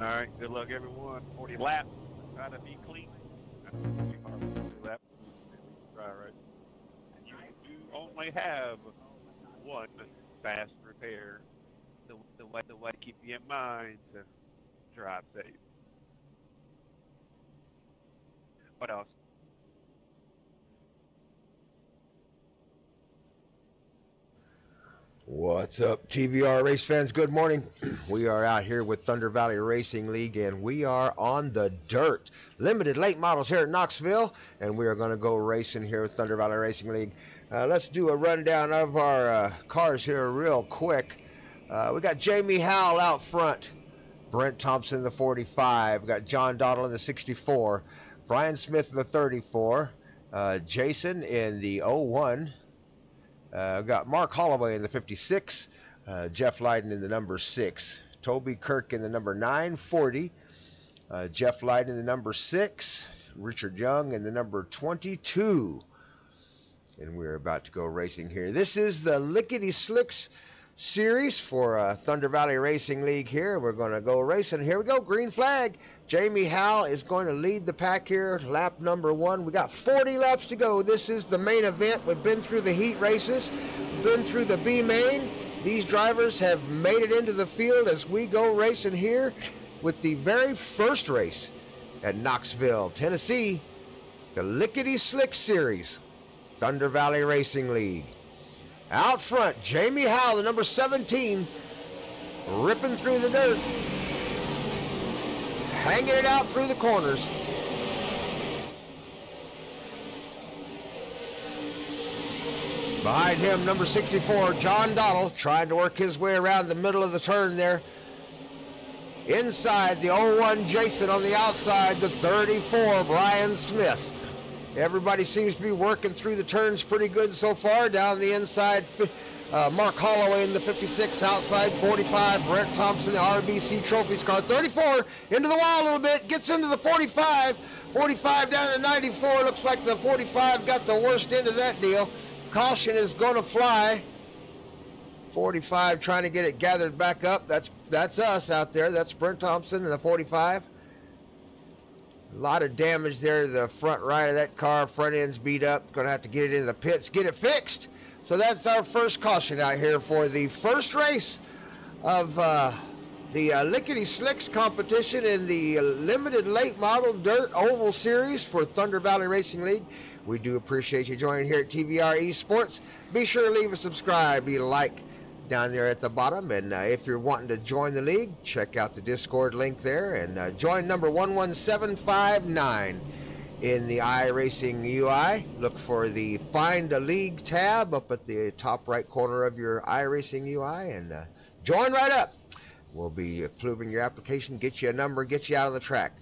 All right, good luck, everyone. 40 laps. Try to be clean. Lap. Try right. You do only have one fast repair. The way to keep you in mind to drive safe. What else? What's up, TVR race fans? Good morning. We are out here with Thunder Valley Racing League, and we are on the dirt. Limited late models here at Knoxville, and we are going to go racing here with Thunder Valley Racing League. Let's do a rundown of our cars here real quick. We got Jamie Howell out front, Brent Thompson in the 45, we got John Dottle in the 64, Brian Smith in the 34, Jason in the 01. Got Mark Holloway in the 56, Jeff Lydon in the number 6, Toby Kirk in the number 940, Jeff Lydon in the number 6, Richard Young in the number 22. And we're about to go racing here. This is the Lickity Slicks series for Thunder Valley Racing League here. We're going to go racing. Here we go, green flag. Jamie Howell is going to lead the pack here, lap number 1. We got 40 laps to go. This is the main event. We've been through the heat races, been through the B main. These drivers have made it into the field as we go racing here with the very first race at Knoxville, Tennessee, the Lickity Slick series, Thunder Valley Racing League. Out front, Jamie Howell, the number 17, ripping through the dirt, hanging it out through the corners. Behind him, number 64, John Dottle, trying to work his way around the middle of the turn there. Inside, the 01 Jason. On the outside, the 34, Brian Smith. Everybody seems to be working through the turns pretty good so far. Down the inside, Mark Holloway in the 56, outside 45, Brent Thompson, the RBC Trophies car. 34, into the wall a little bit, gets into the 45. 45 down to 94, looks like the 45 got the worst end of that deal. Caution is going to fly. 45 trying to get it gathered back up. That's us out there. That's Brent Thompson in the 45. A lot of damage there to the front right of that car. Front end's beat up. Going to have to get it into the pits, get it fixed. So that's our first caution out here for the first race of the Lickity Slicks competition in the limited late model dirt oval series for Thunder Valley Racing League. We do appreciate you joining here at TVR-Esports. Be sure to leave a subscribe, leave a like down there at the bottom, and if you're wanting to join the league, check out the Discord link there and join number 11759 in the iRacing UI. Look for the Find a League tab up at the top right corner of your iRacing UI and join right up. We'll be approving your application, get you a number, get you out of the track.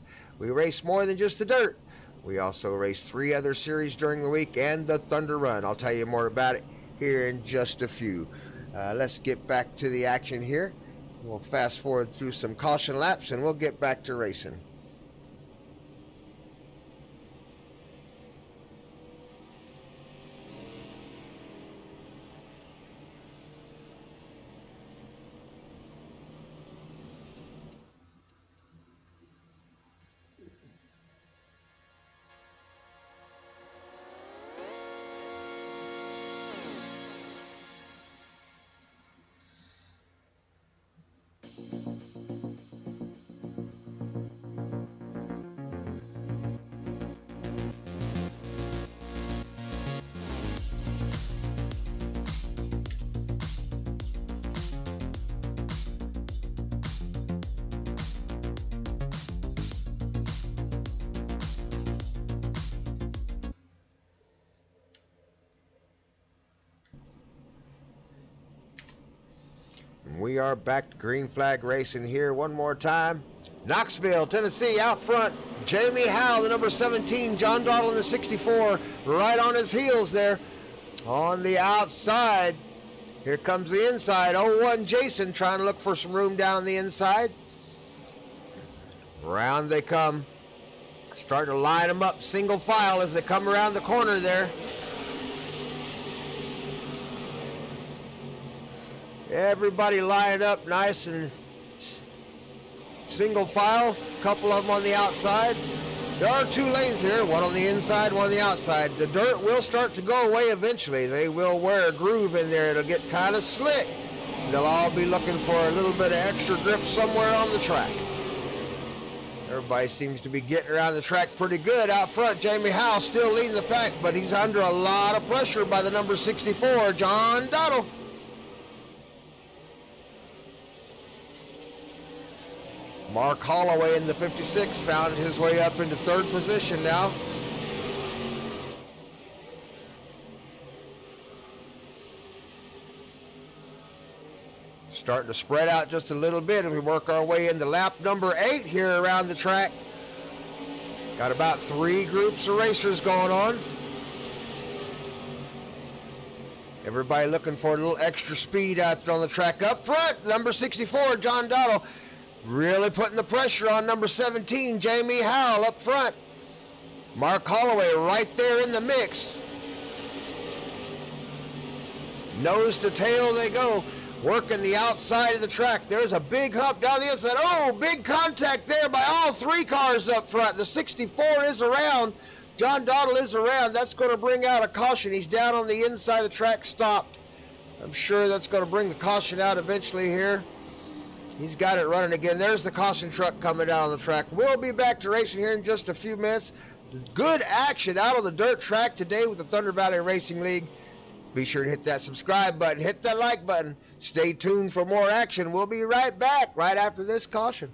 We race more than just the dirt. We also race 3 other series during the week and the Thunder Run. I'll tell you more about it here in just a few. Let's get back to the action here. We'll fast forward through some caution laps and we'll get back to racing. We are back to green flag racing here one more time. Knoxville, Tennessee, out front. Jamie Howell, the number 17. John Dottle in the 64, right on his heels there. On the outside, here comes the inside. 01 Jason trying to look for some room down on the inside. Around they come. Starting to line them up single file as they come around the corner there. Everybody lined up nice and single file, a couple of them on the outside. There are 2 lanes here, one on the inside, one on the outside. The dirt will start to go away eventually. They will wear a groove in there. It'll get kind of slick. They'll all be looking for a little bit of extra grip somewhere on the track. Everybody seems to be getting around the track pretty good. Out front, Jamie Howell still leading the pack, but he's under a lot of pressure by the number 64, John Dottle. Mark Holloway in the 56 found his way up into 3rd position now. Starting to spread out just a little bit as we work our way into lap number 8 here around the track. Got about 3 groups of racers going on. Everybody looking for a little extra speed out there on the track. Up front, number 64, John Dottle, really putting the pressure on number 17, Jamie Howell up front. Mark Holloway right there in the mix. Nose to tail they go, working the outside of the track. There's a big hump down the inside. Oh, big contact there by all 3 cars up front. The 64 is around. John Dottle is around. That's going to bring out a caution. He's down on the inside of the track, stopped. I'm sure that's going to bring the caution out eventually here. He's got it running again. There's the caution truck coming down on the track. We'll be back to racing here in just a few minutes. Good action out on the dirt track today with the Thunder Valley Racing League. Be sure to hit that subscribe button, hit that like button. Stay tuned for more action. We'll be right back right after this caution.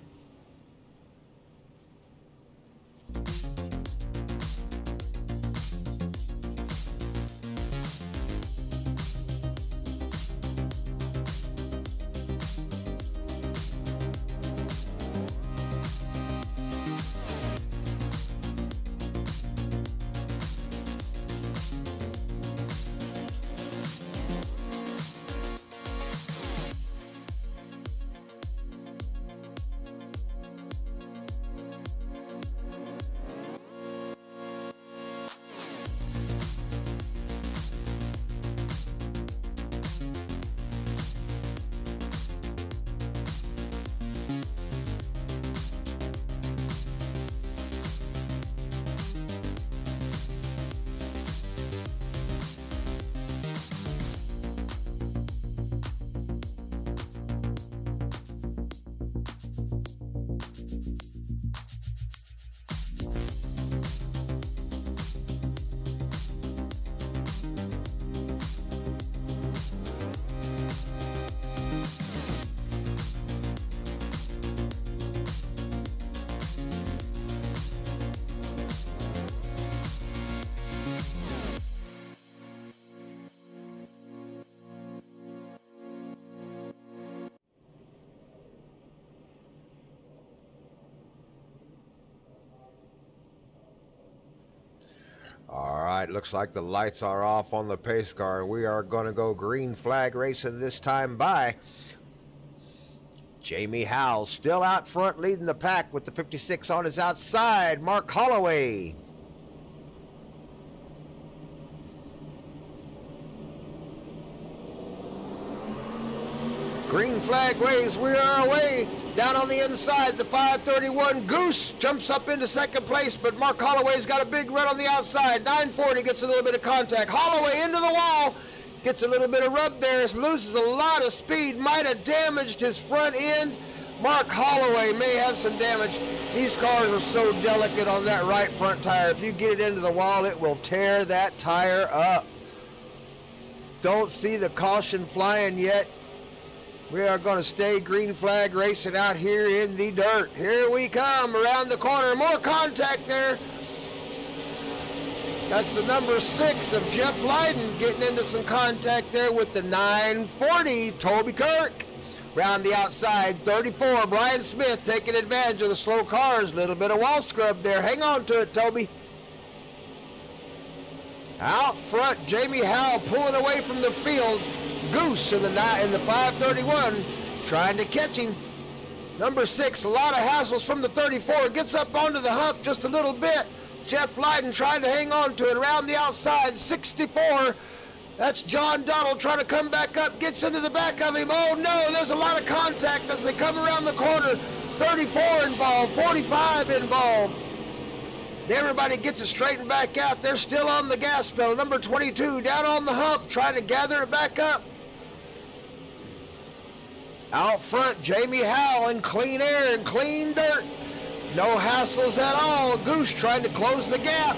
All right, looks like the lights are off on the pace car. We are going to go green flag racing this time by Jamie Howell, still out front leading the pack with the 56 on his outside, Mark Holloway. Green flag waves, we are away. Down on the inside, the 531 Goose jumps up into 2nd place, but Mark Holloway's got a big run on the outside. 940 gets a little bit of contact. Holloway into the wall, gets a little bit of rub there, loses a lot of speed, might have damaged his front end. Mark Holloway may have some damage. These cars are so delicate on that right front tire. If you get it into the wall, it will tear that tire up. Don't see the caution flying yet. We are going to stay green flag racing out here in the dirt. Here we come around the corner. More contact there. That's the number 6 of Jeff Leiden getting into some contact there with the 940 Toby Kirk. Round the outside, 34 Brian Smith taking advantage of the slow cars. Little bit of wall scrub there. Hang on to it, Toby. Out front, Jamie Howell pulling away from the field. Goose in the 531 trying to catch him. Number 6, a lot of hassles from the 34. Gets up onto the hump just a little bit. Jeff Leiden trying to hang on to it around the outside. 64, that's John Dottle trying to come back up. Gets into the back of him. Oh no, there's a lot of contact as they come around the corner. 34 involved, 45 involved. Everybody gets it straightened back out. They're still on the gas pedal. Number 22 down on the hump, trying to gather it back up. Out front, Jamie Howell in clean air and clean dirt. No hassles at all. Goose trying to close the gap.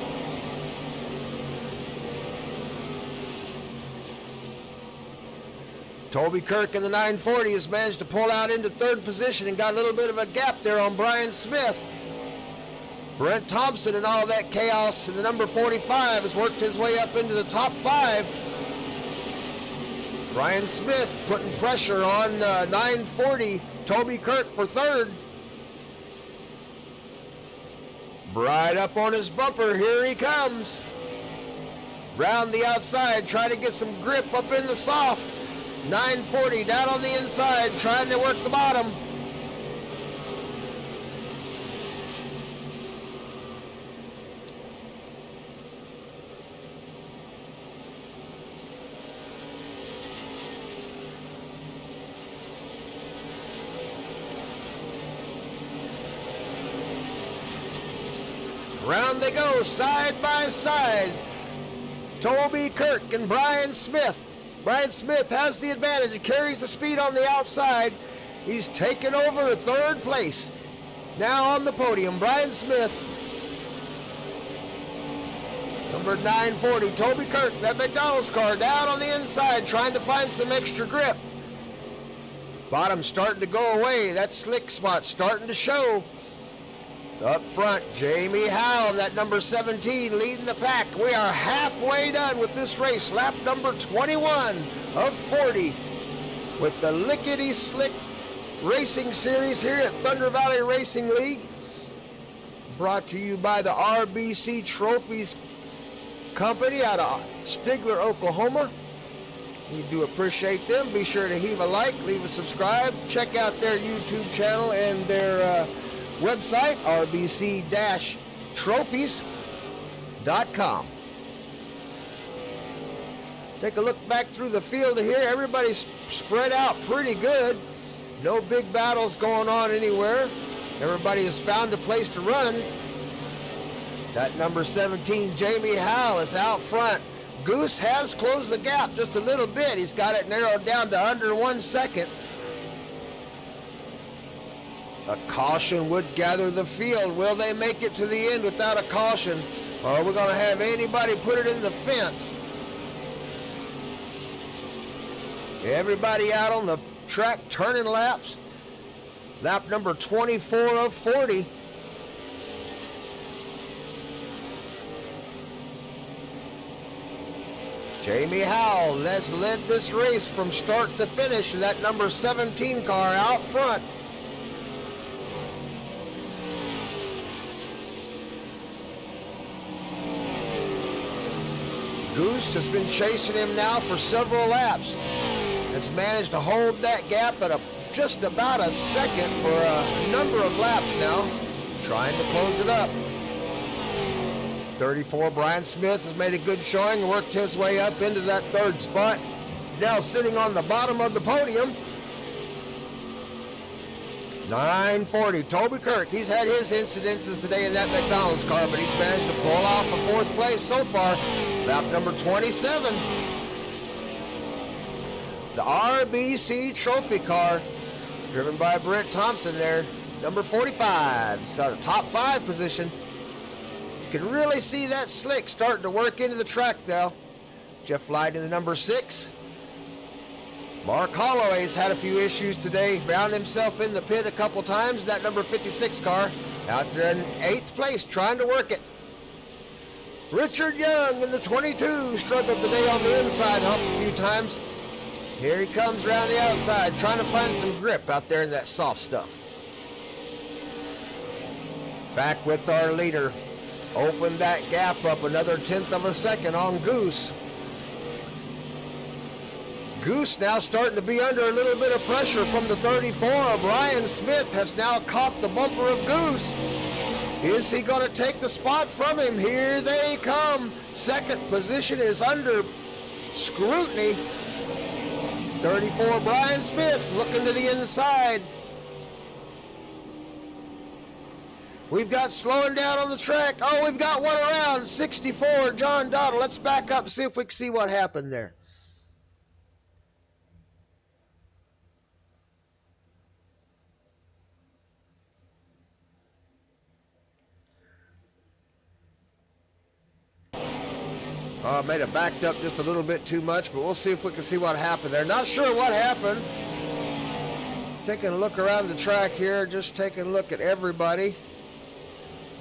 Toby Kirk in the 940 has managed to pull out into third position and got a little bit of a gap there on Brian Smith. Brent Thompson in all that chaos in the number 45 has worked his way up into the top 5. Brian Smith putting pressure on 940 Toby Kirk for third. Right up on his bumper, here he comes. Round the outside, trying to get some grip up in the soft. 940 down on the inside, trying to work the bottom. Round they go, side by side. Toby Kirk and Brian Smith. Brian Smith has the advantage. He carries the speed on the outside. He's taken over third place. Now on the podium, Brian Smith. Number 940, Toby Kirk, that McDonald's car down on the inside, trying to find some extra grip. Bottom starting to go away. That slick spot starting to show. Up front, Jamie Howell, that number 17, leading the pack. We are halfway done with this race. Lap number 21 of 40 with the Lickity Slick Racing Series here at Thunder Valley Racing League. Brought to you by the RBC Trophies Company out of Stigler, Oklahoma. We do appreciate them. Be sure to heave a like, leave a subscribe. Check out their YouTube channel and their website, rbc-trophies.com. Take a look back through the field here. Everybody's spread out pretty good. No big battles going on anywhere. Everybody has found a place to run. That number 17, Jamie Howell, is out front. Goose has closed the gap just a little bit. He's got it narrowed down to under 1 second. A caution would gather the field. Will they make it to the end without a caution? Or are we going to have anybody put it in the fence? Everybody out on the track turning laps. Lap number 24 of 40. Jamie Howell has led this race from start to finish. That number 17 car out front. Goose has been chasing him now for several laps. Has managed to hold that gap at just about a second for a number of laps now. Trying to close it up. 34, Brian Smith has made a good showing and worked his way up into that third spot. Now sitting on the bottom of the podium. 940, Toby Kirk. He's had his incidences today in that McDonald's car, but he's managed to pull off a fourth place so far. Lap number 27. The RBC Trophy car, driven by Brent Thompson there. Number 45. It's got a top 5 position. You can really see that slick starting to work into the track now. Jeff Light in the number 6. Mark Holloway's had a few issues today. Found himself in the pit a couple times. That number 56 car out there in 8th place trying to work it. Richard Young in the 22 struggled today on the inside hump a few times. Here he comes around the outside trying to find some grip out there in that soft stuff. Back with our leader. Opened that gap up another 1/10 of a second on Goose. Goose now starting to be under a little bit of pressure from the 34. Brian Smith has now caught the bumper of Goose. Is he going to take the spot from him? Here they come. Second position is under scrutiny. 34, Brian Smith looking to the inside. We've got slowing down on the track. Oh, we've got one around. 64, John Dottle. Let's back up and see if we can see what happened there. May have backed up just a little bit too much, but we'll see if we can see what happened there. Not sure what happened. Taking a look around the track here, just taking a look at everybody.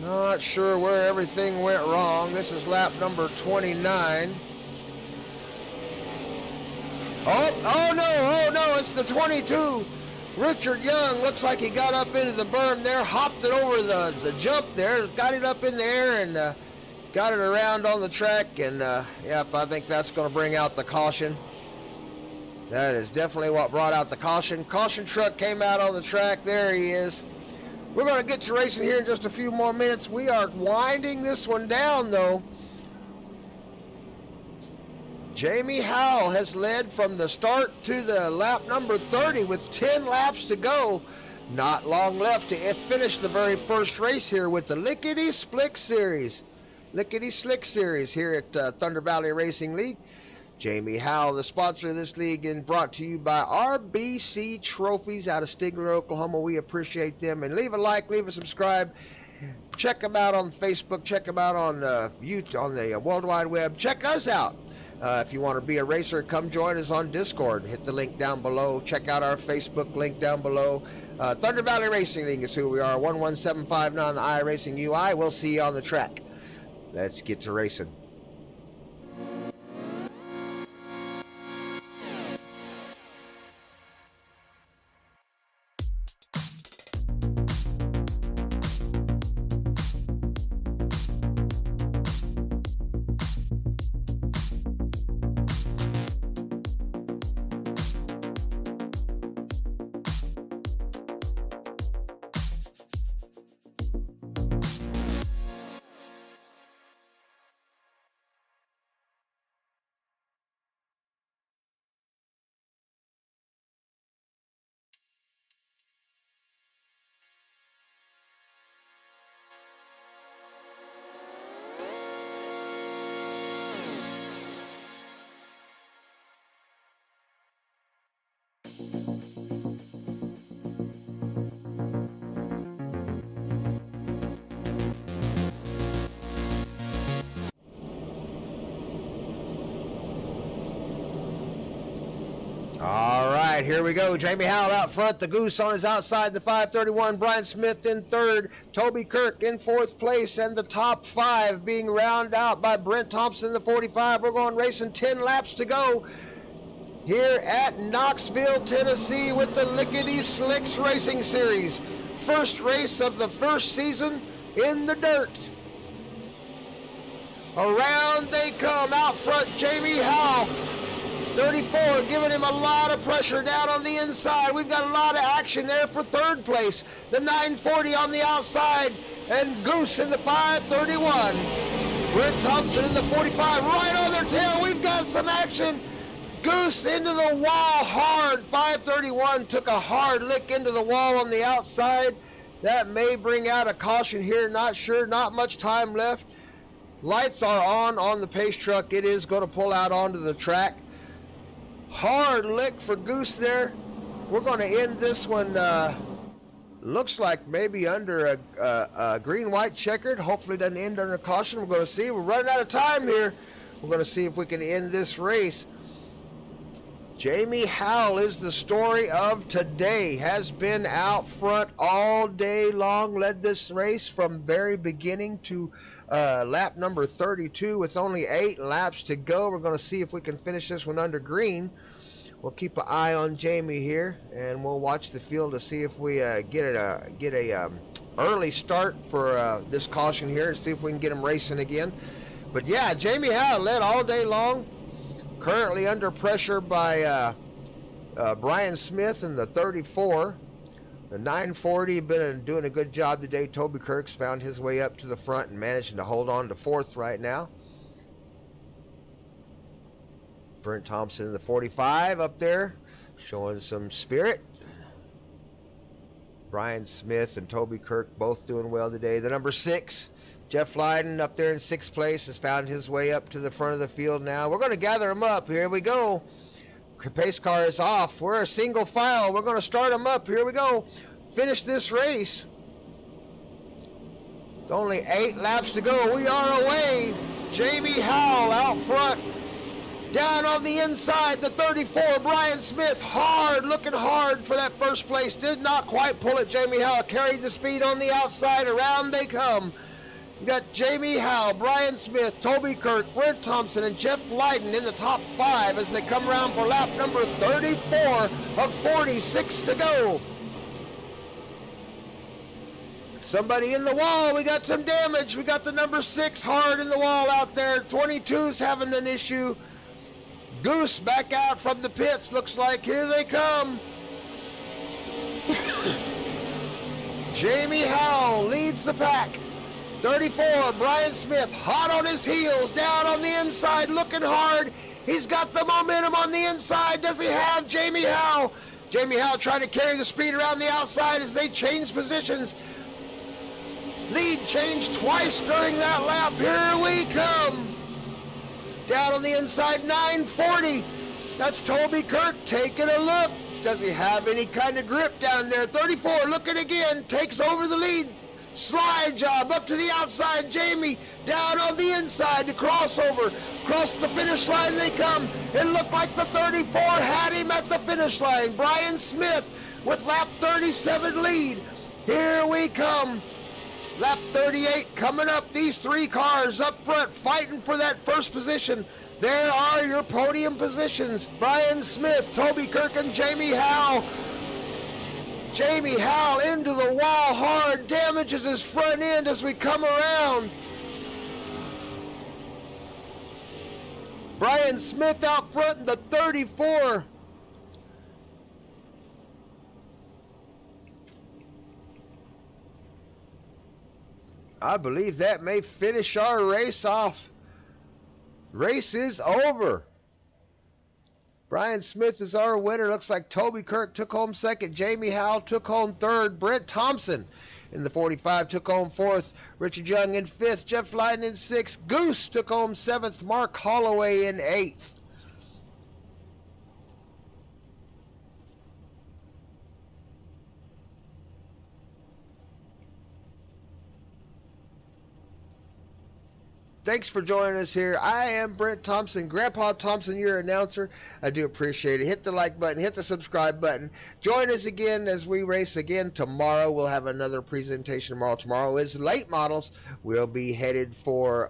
Not sure where everything went wrong. This is lap number 29. Oh no, it's the 22. Richard Young, looks like he got up into the berm there, hopped it over the jump there, got it up in the air and got it around on the track, and yep, I think that's going to bring out the caution. That is definitely what brought out the caution. Caution truck came out on the track. There he is. We're going to get to racing here in just a few more minutes. We are winding this one down, though. Jamie Howell has led from the start to the lap number 30 with 10 laps to go. Not long left to finish the very first race here with the Lickity Slick Series. Lickity Slick Series here at Thunder Valley Racing League. Jamie Howell, the sponsor of this league, and brought to you by RBC Trophies out of Stigler, Oklahoma. We appreciate them. And leave a like, leave a subscribe. Check them out on Facebook. Check them out on YouTube, on the World Wide Web. Check us out. If you want to be a racer, come join us on Discord. Hit the link down below. Check out our Facebook link down below. Thunder Valley Racing League is who we are. 11759 on the iRacing UI. We'll see you on the track. Let's get to racing. All right, here we go. Jamie Howell out front. The Goose on his outside. The 531. Brian Smith in third. Toby Kirk in fourth place. And the top five being rounded out by Brent Thompson, the 45. We're going racing 10 laps to go here at Knoxville, Tennessee with the Lickity Slicks Racing Series. First race of the first season in the dirt. Around they come. Out front, Jamie Howell. 34, giving him a lot of pressure down on the inside. We've got a lot of action there for third place. The 940 on the outside, and Goose in the 531. Brent Thompson in the 45, right on their tail. We've got some action. Goose into the wall hard. 531 took a hard lick into the wall on the outside. That may bring out a caution here. Not sure. Not much time left. Lights are on the pace truck. It is going to pull out onto the track. Hard lick for Goose there. We're going to end this one, looks like maybe under a green-white checkered. Hopefully it doesn't end under caution. We're going to see. We're running out of time here. We're going to see if we can end this race. Jamie Howell is the story of today. Has been out front all day long. Led this race from very beginning to lap number 32 with only 8 laps to go. We're going to see if we can finish this one under green. We'll keep an eye on Jamie here, and we'll watch the field to see if we get a early start for this caution here, and see if we can get him racing again. But yeah, Jamie Howell led all day long. Currently under pressure by Brian Smith in the 34. The 940 been doing a good job today. Toby Kirk's found his way up to the front and managing to hold on to fourth right now. Brent Thompson in the 45 up there, showing some spirit. Brian Smith and Toby Kirk both doing well today. The number 6, Jeff Lyden, up there in 6th place, has found his way up to the front of the field now. We're going to gather him up. Here we go. Pace car is off. We're a single file. We're going to start him up. Here we go. Finish this race. It's only 8 laps to go. We are away. Jamie Howell out front. Down on the inside, the 34, Brian Smith, looking hard for that first place. Did not quite pull it. Jamie Howell carried the speed on the outside. Around they come. You got Jamie Howell, Brian Smith, Toby Kirk, Brent Thompson, and Jeff Lyden in the top 5 as they come around for lap number 34 of 46 to go. Somebody in the wall. We got some damage. We got the number 6 hard in the wall out there. 22's having an issue. Goose back out from the pits. Looks like here they come. Jamie Howell leads the pack. 34, Brian Smith, hot on his heels, down on the inside, looking hard. He's got the momentum on the inside. Does he have Jamie Howell? Jamie Howell trying to carry the speed around the outside as they change positions. Lead changed twice during that lap. Here we come. Down on the inside, 940. That's Toby Kirk taking a look. Does he have any kind of grip down there? 34 looking again, takes over the lead. Slide job up to the outside. Jamie down on the inside. The crossover. Across the finish line they come. It looked like the 34 had him at the finish line. Brian Smith with lap 37 lead. Here we come. Lap 38 coming up. These 3 cars up front fighting for that first position. There are your podium positions. Brian Smith, Toby Kirk, and Jamie Howell. Jamie Howell into the wall hard. Damages his front end as we come around. Brian Smith out front in the 34. I believe that may finish our race off. Race is over. Brian Smith is our winner. Looks like Toby Kirk took home 2nd. Jamie Howell took home 3rd. Brent Thompson in the 45 took home 4th. Richard Young in 5th. Jeff Lyden in 6th. Goose took home 7th. Mark Holloway in 8th. Thanks for joining us here. I am Brent Thompson, Grandpa Thompson, your announcer. I do appreciate it. Hit the like button, hit the subscribe button. Join us again as we race again tomorrow. We'll have another presentation tomorrow. Tomorrow is late models. We'll be headed for,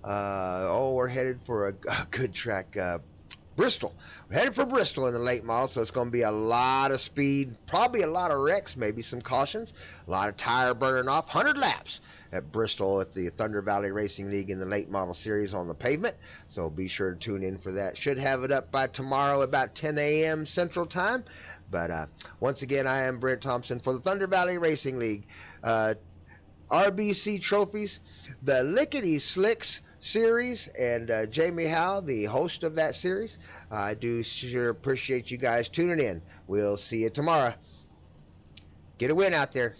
we're headed for a good track, Bristol. We're headed for Bristol in the late model, so it's going to be a lot of speed, probably a lot of wrecks, maybe some cautions, a lot of tire burning off, 100 laps at Bristol at the Thunder Valley Racing League in the late model series on the pavement. So be sure to tune in for that. Should have it up by tomorrow about 10 a.m. Central Time. But once again, I am Brent Thompson for the Thunder Valley Racing League. RBC trophies, the Lickity Slicks series, and Jamie Howell, the host of that series. I do sure appreciate you guys tuning in. We'll see you tomorrow. Get a win out there.